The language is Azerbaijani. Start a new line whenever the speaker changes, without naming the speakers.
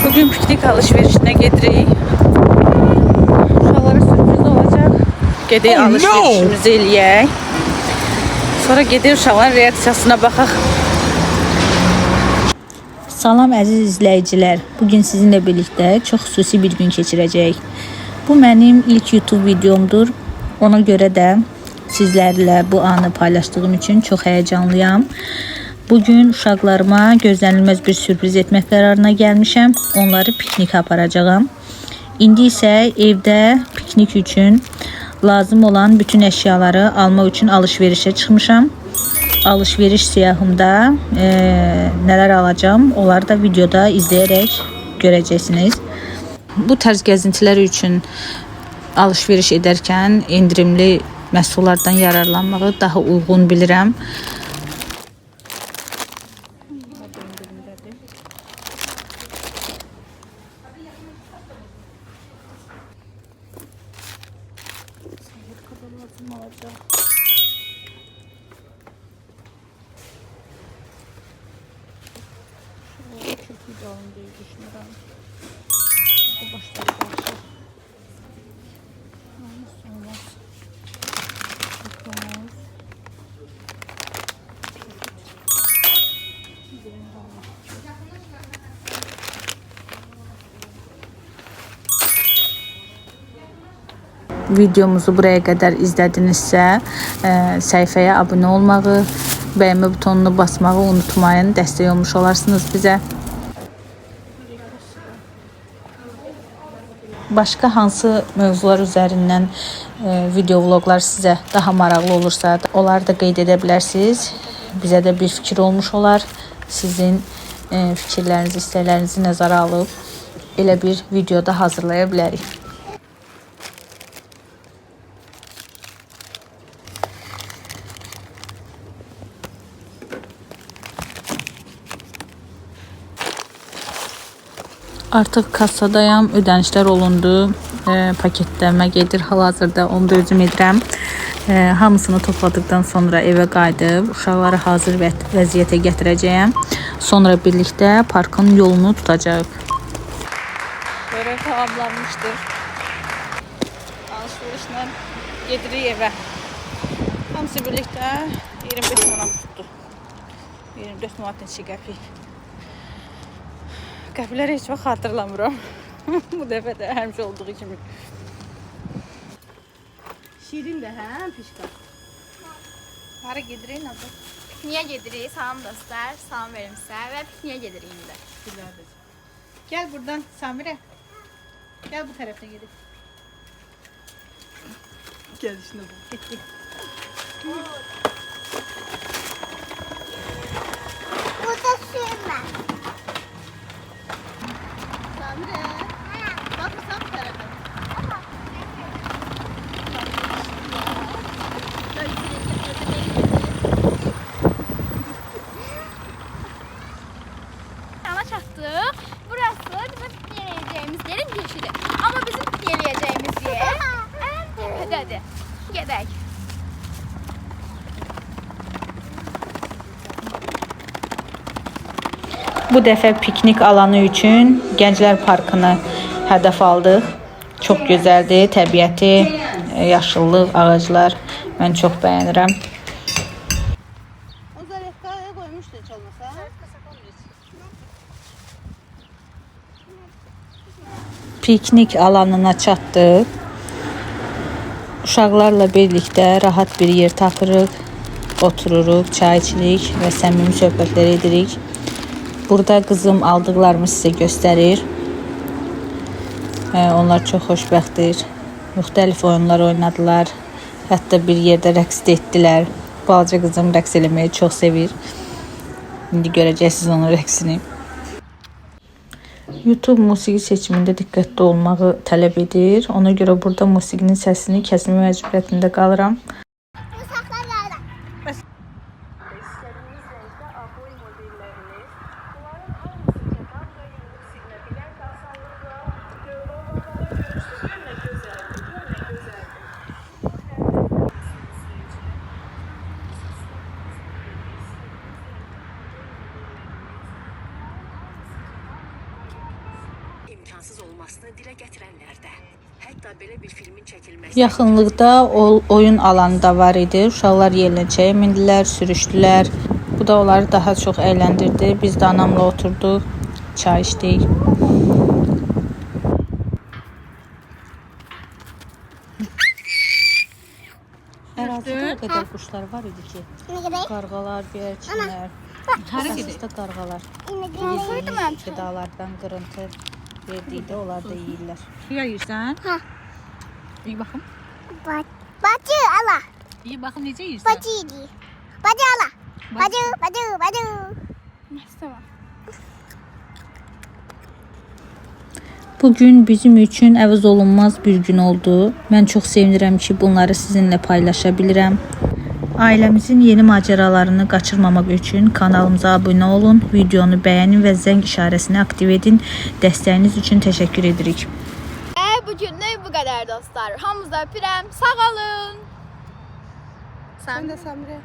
Bugün piknik alışverişine gedirik. Uşaqlara sürpriz olacaq. Gedək alışverişimizi eləyək. Sonra gedir uşaqların reaksiyasına baxaq.
Salam əziz izləyicilər. Bugün sizinlə birlikdə çox xüsusi bir gün keçirəcəyik. Bu mənim ilk YouTube videomdur. Ona görə də sizlərlə bu anı paylaşdığım üçün çox həyəcanlıyam. Bugün uşaqlarıma gözlənilməz bir sürpriz etmək qərarına gəlmişəm. Onları piknikə aparacağam. İndi isə evdə piknik üçün lazım olan bütün əşyaları almaq üçün alışverişə çıxmışam. Alışveriş siyahımda nələr alacağım, onları da videoda izləyərək görəcəksiniz. Bu tərz gəzintilər üçün alışveriş edərkən endirimli məhsullardan yararlanmağı daha uyğun bilirəm. Videomuzu buraya qədər izlədinizsə, səhifəyə abunə olmağı, bəyənmə butonunu basmağı unutmayın. Dəstək olmuş olarsınız bizə. Başqa hansı mövzular üzərindən video vloqlar sizə daha maraqlı olursa, onları da qeyd edə bilərsiniz. Bizə də bir fikir olmuş olar. Sizin fikirlərinizi, istəklərinizi nəzərə alıb elə bir videoda hazırlaya bilərik. Artıq kassadayam, ödənişlər olundu, paketləmə gedir hal-hazırda, onu da özüm edirəm. Hamısını topladıqdan sonra evə qayıdıb uşaqları hazır vəziyyətə gətirəcəyəm. Sonra birlikdə parkın yolunu tutacağıq.
Böyle tamamlanmıştır. Alışverişlə gedirik evə. Hamısı birlikdə 25 manat tutdu. 24 manat neçə qəpik. Qəpikləri heç vaxt xatırlamıram. Bu dəfə də həmişə olduğu kimi. Şirin də hə, pişka. Hara gedirik Nazlı?
Pikniyə gedirik, salam dostlar, salam verim sizə və pikniyə gedirik indi də.
Gel buradan Samirə. Gel bu tərəfdən gedək. Gel işinə bu. Getdik.
Burada sürmə.
Samirə. Baxırsan bu tərəfdən.
Ana çatdıq. Burası bizim pikniyə eləyəcəyimiz yerin girişidir. Amma bizim pikniyə eləyəcəyimiz yer tepədədir. Gedək.
Bu dəfə piknik alanı üçün Gənclər Parkını hədəf aldıq. Çox gözəldir, təbiəti, yaşıllıq, ağaclar. Mən çox bəyənirəm.
O zarefkaya koymuştu hiç olmasa.
Piknik alanına çatdıq. Uşaqlarla birlikdə rahat bir yer tapırıq, otururuq, çay içirik və səmimi söhbətlər edirik. Burada qızım aldıqlarımı sizə göstərir. Onlar çox xoşbəxtdir. Müxtəlif oyunlar oynadılar. Hətta bir yerdə rəqs də etdilər. Balaca qızım rəqs eləməyi çox sevir. İndi görəcəksiniz onun rəqsini. YouTube musiqi seçimində diqqətli olmağı tələb edir. Ona görə burada musiqinin səsini kəsmə məcburiyyətində qalıram.
imkansız olmasını dilə gətirənlər də. Hətta belə bir filmin çəkilməsi
Yaxınlıqda oyun alanı da var idi. Uşaqlar yerləncəyə mindilər, sürüşdülər. Bu da onları daha çox əyləndirdi. Biz də anamla oturduq, çay içdik. Ərazidə o qədər quşlar var idi ki, qarğalar, göyərçinlər, əsasda qarğalar. Qidalardan qırıntı verdikdə onlar da yeyirlər.
Suya yiyirsən?
Ha.
İyi baxım.
Bacı ala.
İyi baxım necə yiyirsən?
Bacı idi. Bacı ala. Bacı.
Tamam.
Bugün bizim üçün əvəz olunmaz bir gün oldu. Mən çox sevinirəm ki, bunları sizinlə paylaşa bilirəm. Ailəmizin yeni macəralarını qaçırmamaq üçün kanalımıza abunə olun, videonu bəyənin və zəng işarəsini aktiv edin. Dəstəyiniz üçün təşəkkür edirik.
Bugünlük bu kadar dostlar. Hamınızı öpürəm. Sağ olun.
Sən də Səmirə.